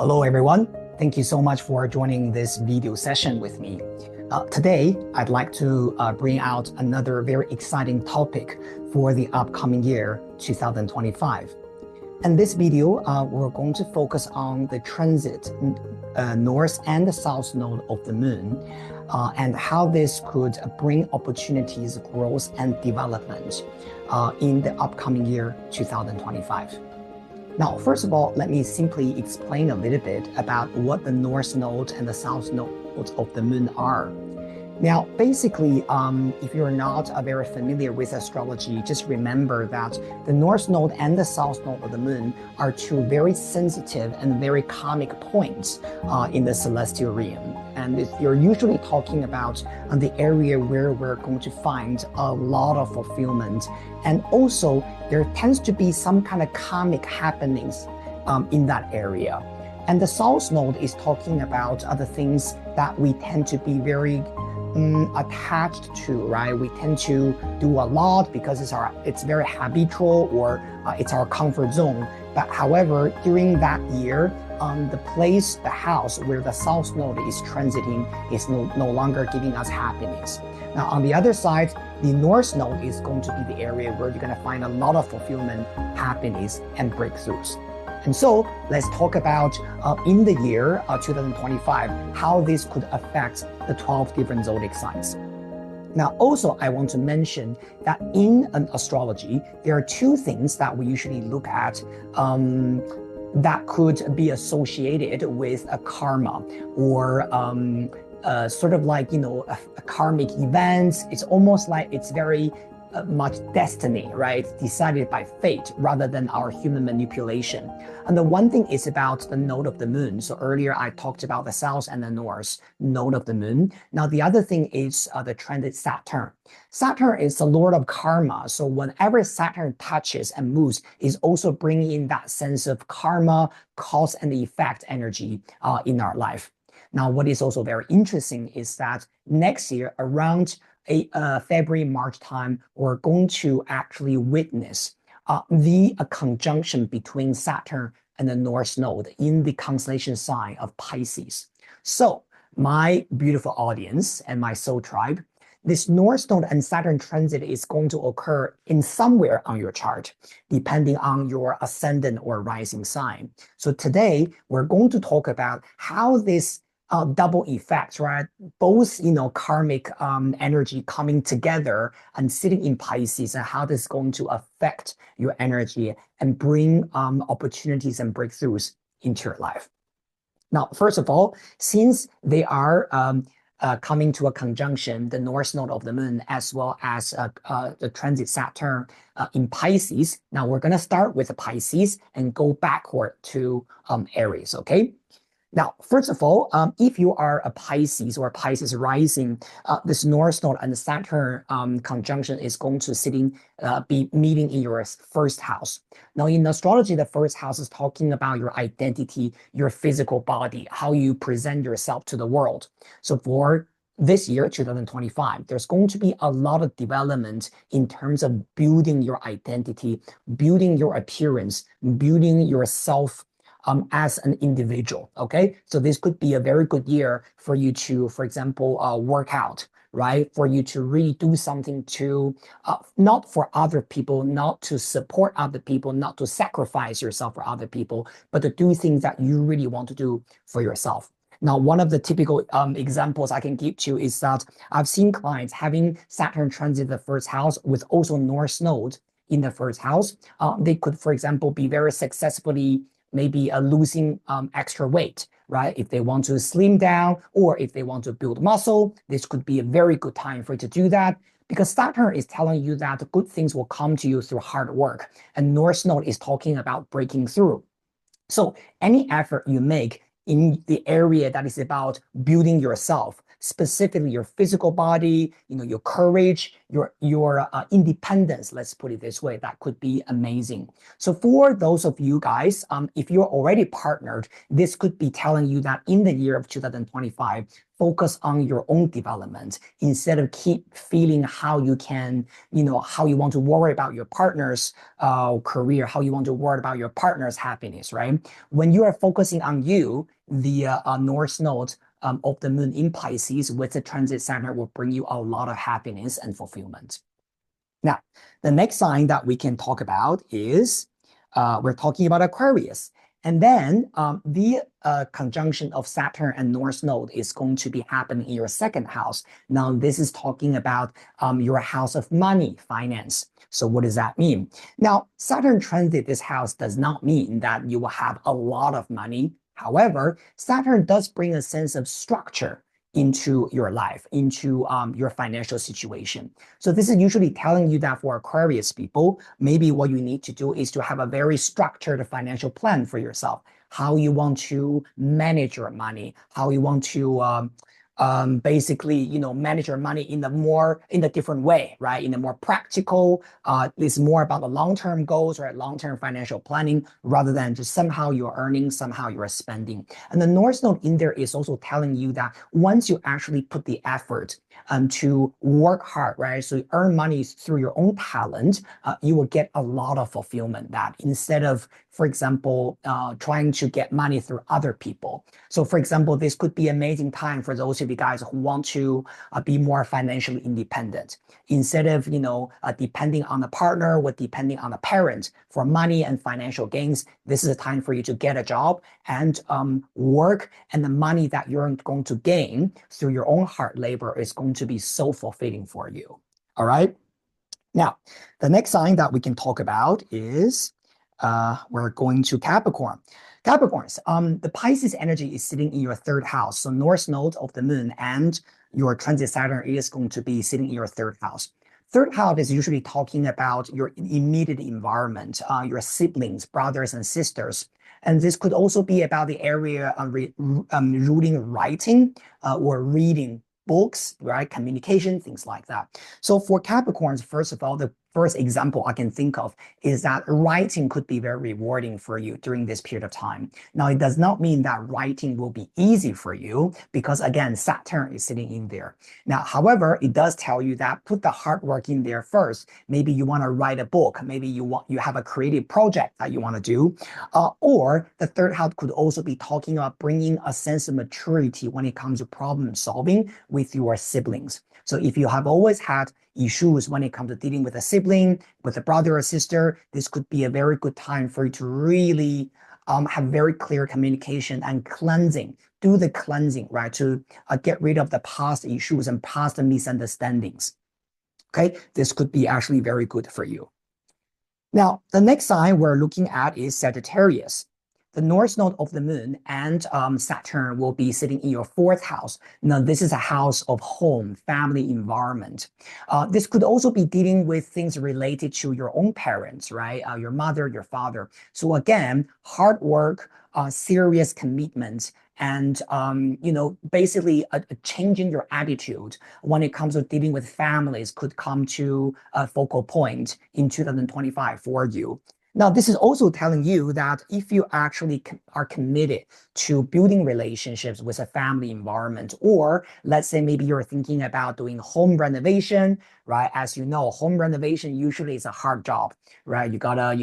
Hello everyone, thank you so much for joining this video session with me. Today, I'd like to bring out another very exciting topic for the upcoming year, 2025. In this video, we're going to focus on the transit, north and the south node of the moon, and how this could bring opportunities, growth, and development in the upcoming year, 2025. Now, first of all, let me simply explain a little bit about what the North Node and the South Node of the Moon are. Now, basically, if you're not very familiar with astrology, just remember that the North Node and the South Node of the Moon are two very sensitive and very karmic points in the celestial realm. And you're usually talking about the area where we're going to find a lot of fulfillment. And also, there tends to be some kind of karmic happenings in that area. And the South Node is talking about the things that we tend to be very attached to, right? We tend to do a lot because it's very habitual or it's our comfort zone. But however, during that year, the house where the South Node is transiting is no longer giving us happiness. Now, on the other side, the North Node is going to be the area where you're going to find a lot of fulfillment, happiness, and breakthroughs. And so let's talk about in the year 2025, how this could affect the 12 different zodiac signs. Now, also, I want to mention that in an astrology, there are two things that we usually look at that could be associated with a karma or sort of like, a karmic events. It's almost like it's very much destiny, right? Decided by fate rather than our human manipulation. And the one thing is about the node of the moon. So earlier I talked about the south and the north node of the moon. Now the other thing is the transit Saturn. Saturn is the lord of karma. So whenever Saturn touches and moves, is also bringing in that sense of karma, cause and effect energy in our life. Now, what is also very interesting is that next year around February, March time, we're going to actually witness the conjunction between Saturn and the North Node in the constellation sign of Pisces. So, my beautiful audience and my soul tribe, this North Node and Saturn transit is going to occur in somewhere on your chart, depending on your ascendant or rising sign. So today, we're going to talk about how this double effects, right? Both, karmic energy coming together and sitting in Pisces, and how this is going to affect your energy and bring opportunities and breakthroughs into your life. Now, first of all, since they are coming to a conjunction, the North Node of the Moon, as well as the transit Saturn in Pisces. Now, we're going to start with the Pisces and go backward to Aries, okay? Now, first of all, if you are a Pisces or Pisces rising, this North Node and Saturn conjunction is going to be meeting in your first house. Now, in astrology, the first house is talking about your identity, your physical body, how you present yourself to the world. So for this year, 2025, there's going to be a lot of development in terms of building your identity, building your appearance, building yourself as an individual, okay? So this could be a very good year for you to, for example, work out, right? For you to really do something to, not for other people, not to support other people, not to sacrifice yourself for other people, but to do things that you really want to do for yourself. Now, one of the typical examples I can give to you is that I've seen clients having Saturn transit the first house with also North Node in the first house. They could, for example, be very successfully maybe losing extra weight, right? If they want to slim down or if they want to build muscle, this could be a very good time for you to do that, because Saturn is telling you that good things will come to you through hard work, and North Node is talking about breaking through. So any effort you make in the area that is about building yourself, specifically your physical body, your courage, your independence, let's put it this way, that could be amazing. So for those of you guys, if you're already partnered, this could be telling you that in the year of 2025, focus on your own development instead of keep feeling how you can, how you want to worry about your partner's career, how you want to worry about your partner's happiness, right? When you are focusing on you, the North Node of the moon in Pisces with the transit Saturn will bring you a lot of happiness and fulfillment. Now, the next sign that we can talk about is we're talking about Aquarius. And then the conjunction of Saturn and North Node is going to be happening in your second house. Now, this is talking about your house of money, finance. So what does that mean? Now, Saturn transit this house does not mean that you will have a lot of money. However, Saturn does bring a sense of structure into your life, into your financial situation. So this is usually telling you that for Aquarius people, maybe what you need to do is to have a very structured financial plan for yourself, how you want to manage your money, how you want to basically, manage your money in the different way, right? In a more practical, it's more about the long-term goals, right? Long-term financial planning rather than just somehow you're earning, somehow you're spending. And the North Node in there is also telling you that once you actually put the effort to work hard, right? So you earn money through your own talent, you will get a lot of fulfillment that instead of, for example, trying to get money through other people. So for example, this could be an amazing time for those of you guys who want to be more financially independent. Instead of, depending on a partner or depending on a parent for money and financial gains, this is a time for you to get a job and work, and the money that you're going to gain through your own hard labor is going to be so fulfilling for you. All right. Now, the next sign that we can talk about is we're going to Capricorn. Capricorns, the Pisces energy is sitting in your third house. So North Node of the moon and your transit Saturn is going to be sitting in your third house. Third house is usually talking about your immediate environment, your siblings, brothers and sisters. And this could also be about the area of reading, writing, or reading books, right? Communication, things like that. So for Capricorns, first of all, the first example I can think of is that writing could be very rewarding for you during this period of time. Now, it does not mean that writing will be easy for you because, again, Saturn is sitting in there. Now, however, it does tell you that put the hard work in there first. Maybe you want to write a book. Maybe you have a creative project that you want to do. Or the third house could also be talking about bringing a sense of maturity when it comes to problem solving with your siblings. So if you have always had issues when it comes to dealing with a sibling, with a brother or sister, this could be a very good time for you to really have very clear communication and cleansing. Do the cleansing, right? To get rid of the past issues and past misunderstandings. Okay, this could be actually very good for you. Now, the next sign we're looking at is Sagittarius. The North Node of the moon and Saturn will be sitting in your fourth house. Now, this is a house of home, family environment. This could also be dealing with things related to your own parents, right? Your mother, your father. So again, hard work, serious commitment, and basically a change in your attitude when it comes to dealing with families could come to a focal point in 2025 for you. Now, this is also telling you that if you actually are committed to building relationships with a family environment, or let's say maybe you're thinking about doing home renovation, right? As you know, home renovation usually is a hard job, right? You gotta,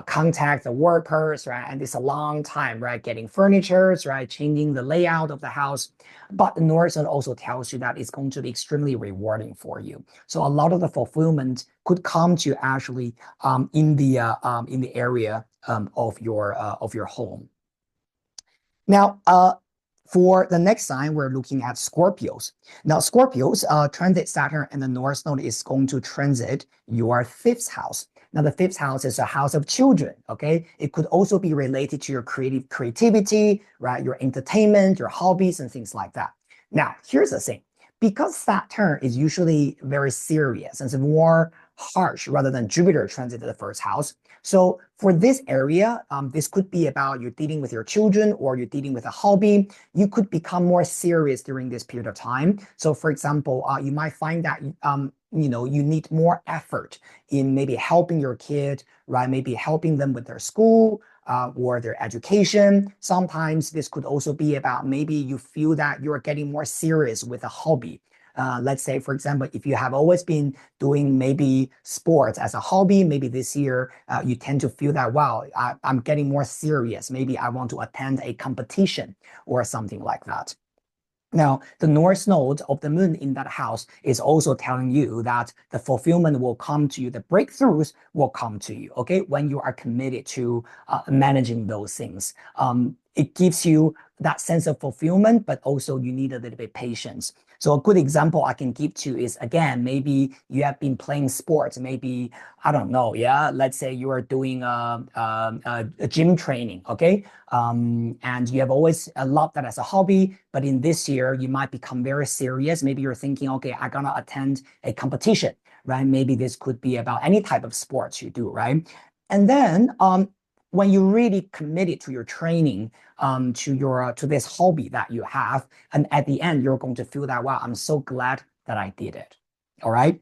contact the workers, right? And it's a long time, right? Getting furniture, right? Changing the layout of the house. But the North Node also tells you that it's going to be extremely rewarding for you. So a lot of the fulfillment could come to actually in the area of your home. Now, for the next sign, we're looking at Scorpios. Now, Scorpios, transit Saturn and the North Node is going to transit your fifth house. Now, the fifth house is a house of children, okay? It could also be related to your creativity, right? Your entertainment, your hobbies, and things like that. Now, here's the thing. Because Saturn is usually very serious and it's more harsh rather than Jupiter transit the first house. So for this area, this could be about you're dealing with your children or you're dealing with a hobby. You could become more serious during this period of time. So for example, you might find that you need more effort in maybe helping your kid, right? Maybe helping them with their school or their education. Sometimes this could also be about maybe you feel that you're getting more serious with a hobby. Let's say, for example, if you have always been doing maybe sports as a hobby, maybe this year you tend to feel that, wow, I'm getting more serious. Maybe I want to attend a competition or something like that. Now, the North Node of the Moon in that house is also telling you that the fulfillment will come to you, the breakthroughs will come to you, okay, when you are committed to managing those things. It gives you that sense of fulfillment, but also you need a little bit patience. So a good example I can give to is, again, maybe you have been playing sports, maybe, I don't know, yeah, let's say you are doing a gym training, okay? And you have always loved that as a hobby, but in this year, you might become very serious. Maybe you're thinking, okay, I'm gonna attend a competition, right? Maybe this could be about any type of sports you do, right? And then when you really committed to your training, to this hobby that you have, and at the end, you're going to feel that, wow, I'm so glad that I did it. All right.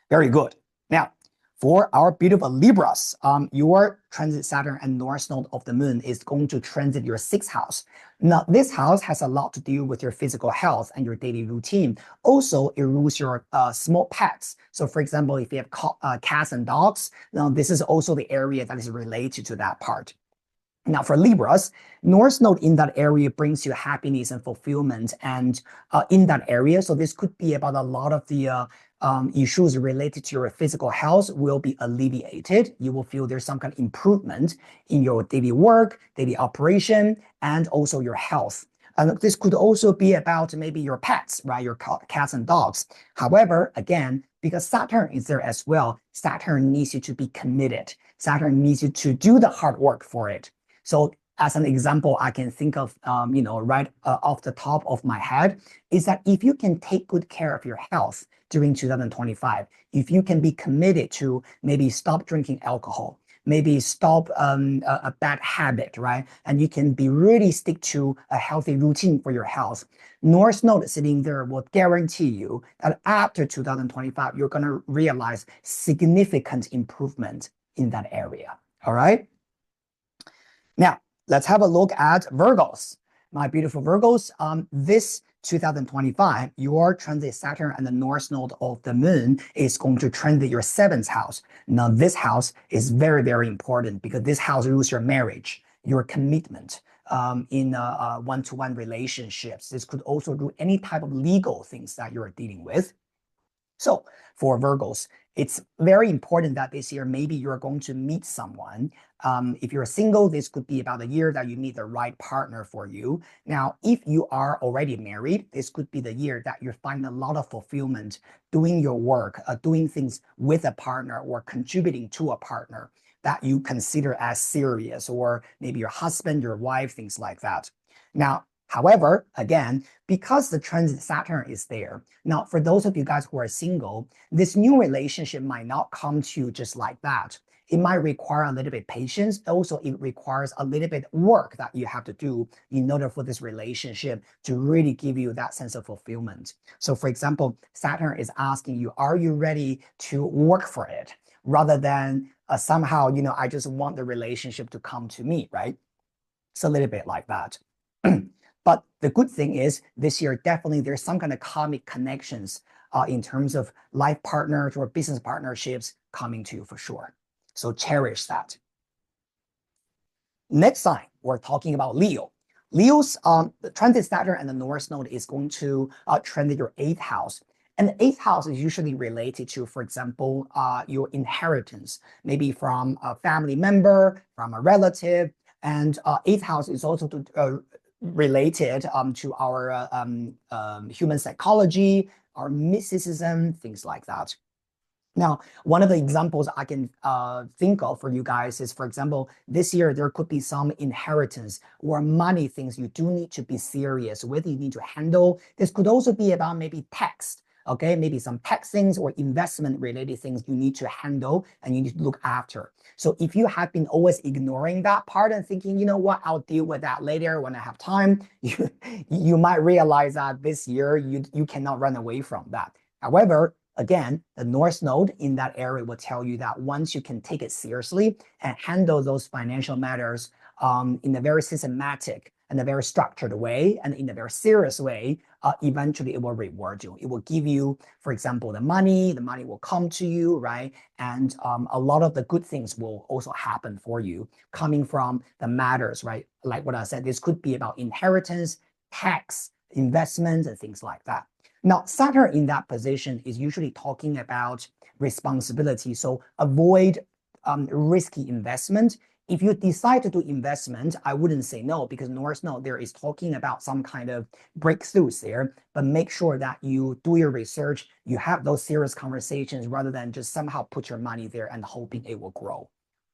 Very good. Now, for our beautiful Libras, your transit Saturn and North Node of the Moon is going to transit your sixth house. Now, this house has a lot to do with your physical health and your daily routine. Also, it rules your small pets. So, for example, if you have cats and dogs, now this is also the area that is related to that part. Now, for Libras, North Node in that area brings you happiness and fulfillment, and in that area, so this could be about a lot of the issues related to your physical health will be alleviated. You will feel there's some kind of improvement in your daily work, daily operation, and also your health. And this could also be about maybe your pets, right? Your cats and dogs. However, again, because Saturn is there as well, Saturn needs you to be committed. Saturn needs you to do the hard work for it. So as an example, I can think of, right off the top of my head, is that if you can take good care of your health during 2025, if you can be committed to maybe stop drinking alcohol, maybe stop a bad habit, right? And you can be really stick to a healthy routine for your health. North Node sitting there will guarantee you that after 2025, you're going to realize significant improvement in that area. All right. Now, let's have a look at Virgos. My beautiful Virgos, this 2025, your transit Saturn and the North Node of the Moon is going to transit your seventh house. Now, this house is very, very important because this house rules your marriage, your commitment in one-to-one relationships. This could also do any type of legal things that you're dealing with. So for Virgos, it's very important that this year, maybe you're going to meet someone. If you're single, this could be about a year that you meet the right partner for you. Now, if you are already married, this could be the year that you find a lot of fulfillment doing your work, doing things with a partner or contributing to a partner that you consider as serious, or maybe your husband, your wife, things like that. Now, however, again, because the transit Saturn is there, now for those of you guys who are single, this new relationship might not come to you just like that. It might require a little bit patience. Also, it requires a little bit work that you have to do in order for this relationship to really give you that sense of fulfillment. So for example, Saturn is asking you, are you ready to work for it? Rather than somehow, I just want the relationship to come to me, right? It's a little bit like that. But the good thing is this year, definitely there's some kind of karmic connections in terms of life partners or business partnerships coming to you for sure. So cherish that. Next sign, we're talking about Leo. Leo's transit Saturn and the North Node is going to transit your eighth house. And the eighth house is usually related to, for example, your inheritance, maybe from a family member, from a relative. And eighth house is also related to our human psychology, our mysticism, things like that. Now, one of the examples I can think of for you guys is, for example, this year there could be some inheritance or money things you do need to be serious with, you need to handle. This could also be about maybe tax. Okay, maybe some tax things or investment related things you need to handle and you need to look after. So if you have been always ignoring that part and thinking, you know what, I'll deal with that later when I have time, you might realize that this year you cannot run away from that. However, again, the North Node in that area will tell you that once you can take it seriously and handle those financial matters in a very systematic and a very structured way and in a very serious way, eventually it will reward you. It will give you, for example, the money will come to you, right? And a lot of the good things will also happen for you coming from the matters, right? Like what I said, this could be about inheritance, tax, investments, and things like that. Now, Saturn in that position is usually talking about responsibility. So avoid risky investment. If you decide to do investment, I wouldn't say no, because North Node there is talking about some kind of breakthroughs there, but make sure that you do your research, you have those serious conversations rather than just somehow put your money there and hoping it will grow,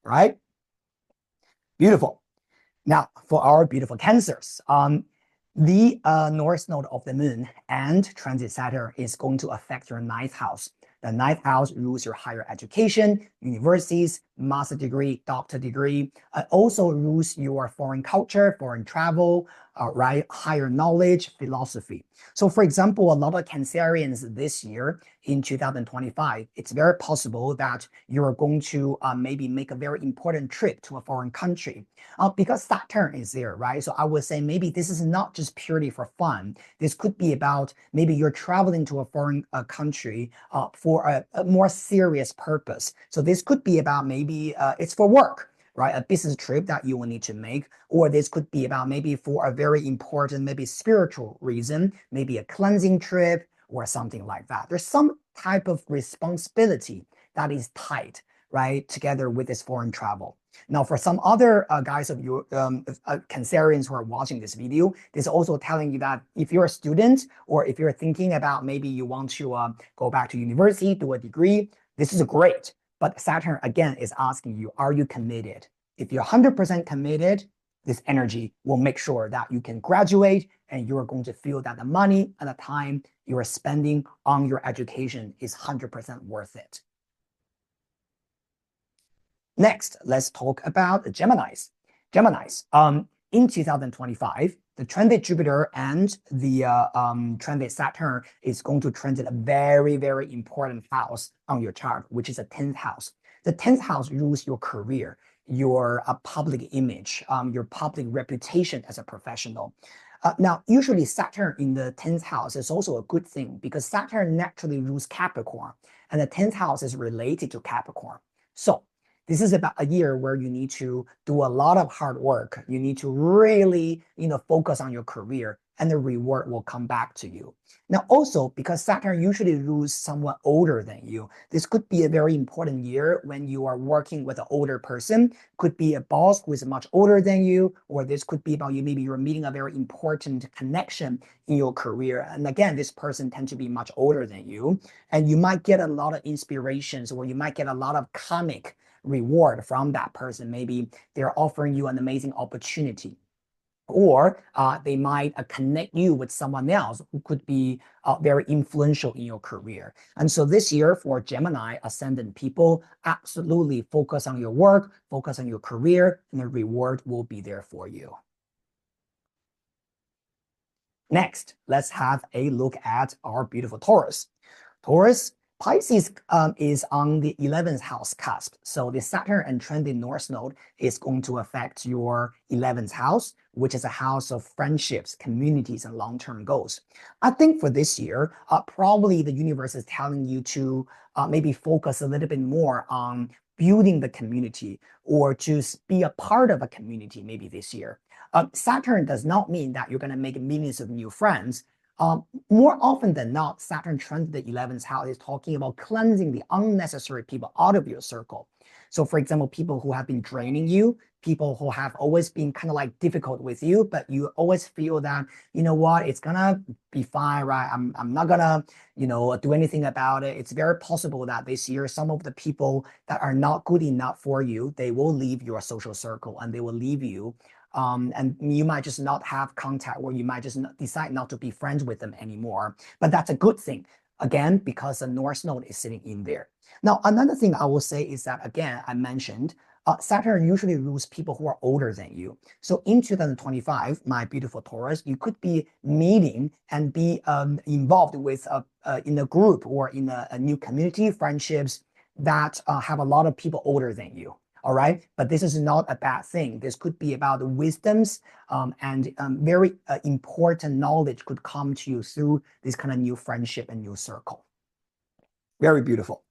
right? Beautiful. Now, for our beautiful Cancers, the North Node of the Moon and transit Saturn is going to affect your ninth house. The ninth house rules your higher education, universities, master degree, doctor degree. Also rules your foreign culture, foreign travel, right? Higher knowledge, philosophy. So for example, a lot of Cancerians this year in 2025, it's very possible that you're going to maybe make a very important trip to a foreign country because Saturn is there, right? So I would say maybe this is not just purely for fun. This could be about maybe you're traveling to a foreign country for a more serious purpose. So this could be about maybe it's for work, right? A business trip that you will need to make, or this could be about maybe for a very important, maybe spiritual reason, maybe a cleansing trip or something like that. There's some type of responsibility that is tied, right, together with this foreign travel. Now, for some other guys of you, Cancerians who are watching this video, this is also telling you that if you're a student or if you're thinking about maybe you want to go back to university, do a degree, this is great. But Saturn, again, is asking you, are you committed? If you're 100% committed, this energy will make sure that you can graduate and you're going to feel that the money and the time you are spending on your education is 100% worth it. Next, let's talk about Geminis. Geminis, in 2025, the transit Jupiter and the transit Saturn is going to transit a very, very important house on your chart, which is the 10th house. The 10th house rules your career, your public image, your public reputation as a professional. Now, usually Saturn in the 10th house is also a good thing because Saturn naturally rules Capricorn, and the 10th house is related to Capricorn. So this is about a year where you need to do a lot of hard work. You need to really, focus on your career, and the reward will come back to you. Now, also, because Saturn usually rules someone older than you, this could be a very important year when you are working with an older person. Could be a boss who is much older than you, or this could be about you. Maybe you're meeting a very important connection in your career. And again, this person tends to be much older than you, and you might get a lot of inspirations, or you might get a lot of karmic reward from that person. Maybe they're offering you an amazing opportunity, or they might connect you with someone else who could be very influential in your career. And so this year for Gemini ascendant people, absolutely focus on your work, focus on your career, and the reward will be there for you. Next, let's have a look at our beautiful Taurus. Taurus, Pisces is on the 11th house cusp. So the Saturn and transit North Node is going to affect your 11th house, which is a house of friendships, communities, and long-term goals. I think for this year, probably the universe is telling you to maybe focus a little bit more on building the community or just be a part of a community maybe this year. Saturn does not mean that you're going to make millions of new friends. More often than not, Saturn transit the 11th house is talking about cleansing the unnecessary people out of your circle. So for example, people who have been draining you, people who have always been kind of like difficult with you, but you always feel that, you know what, it's gonna be fine, right? I'm not gonna, do anything about it. It's very possible that this year, some of the people that are not good enough for you, they will leave your social circle and they will leave you. And you might just not have contact, or you might just decide not to be friends with them anymore. But that's a good thing, again, because the North Node is sitting in there. Now, another thing I will say is that, again, I mentioned Saturn usually rules people who are older than you. So in 2025, my beautiful Taurus, you could be meeting and be involved with in a group or in a new community, friendships that have a lot of people older than you. All right, but this is not a bad thing. This could be about the wisdoms and very important knowledge could come to you through this kind of new friendship and new circle. Very beautiful.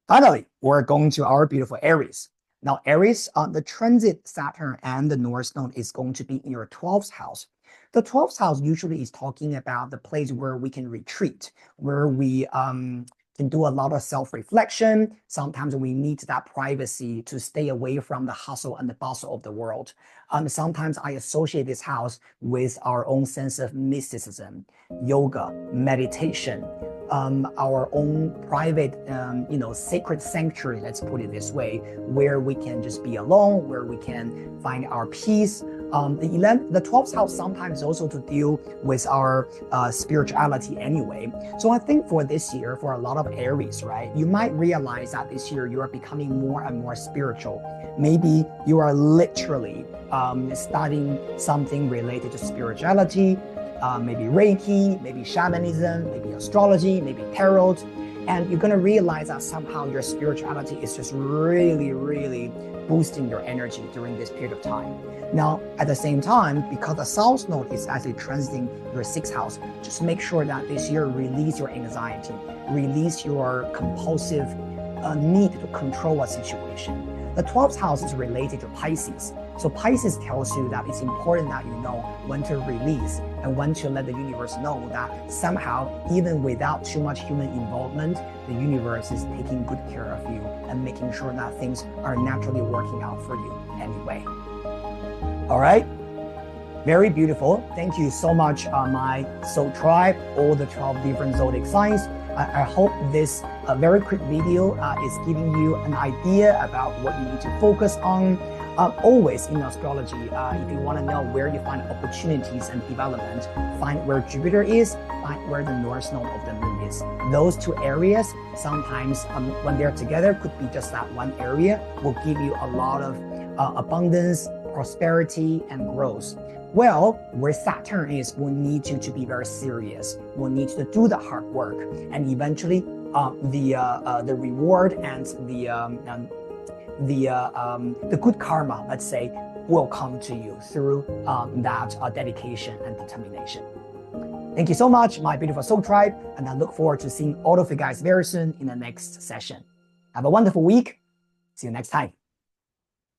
Finally, we're going to our beautiful Aries. Now, Aries, the transit Saturn and the North Node is going to be in your 12th house. The 12th house usually is talking about the place where we can retreat, where we can do a lot of self-reflection. Sometimes we need that privacy to stay away from the hustle and the bustle of the world. Sometimes I associate this house with our own sense of mysticism, yoga, meditation, our own private, sacred sanctuary, let's put it this way, where we can just be alone, where we can find our peace. The 12th house sometimes also to deal with our spirituality anyway. So I think for this year, for a lot of Aries, right, you might realize that this year you are becoming more and more spiritual. Maybe you are literally studying something related to spirituality, maybe Reiki, maybe shamanism, maybe astrology, maybe tarot. And you're going to realize that somehow your spirituality is just really, really boosting your energy during this period of time. Now, at the same time, because the South Node is actually transiting your 6th house, just make sure that this year release your anxiety, release your compulsive need to control a situation. The 12th house is related to Pisces. So Pisces tells you that it's important that you know when to release and when to let the universe know that somehow, even without too much human involvement, the universe is taking good care of you and making sure that things are naturally working out for you anyway. All right. Very beautiful. Thank you so much, my soul tribe, all the 12 different zodiac signs. I hope this very quick video is giving you an idea about what you need to focus on. Always in astrology, if you want to know where you find opportunities and development, find where Jupiter is, find where the North Node of the Moon is. Those two areas, sometimes when they're together, could be just that one area, will give you a lot of abundance, prosperity, and growth. Well, where Saturn is, we'll need you to be very serious. We'll need you to do the hard work, and eventually, the reward and the good karma, let's say, will come to you through that dedication and determination. Thank you so much, my beautiful soul tribe, and I look forward to seeing all of you guys very soon in the next session. Have a wonderful week. See you next time.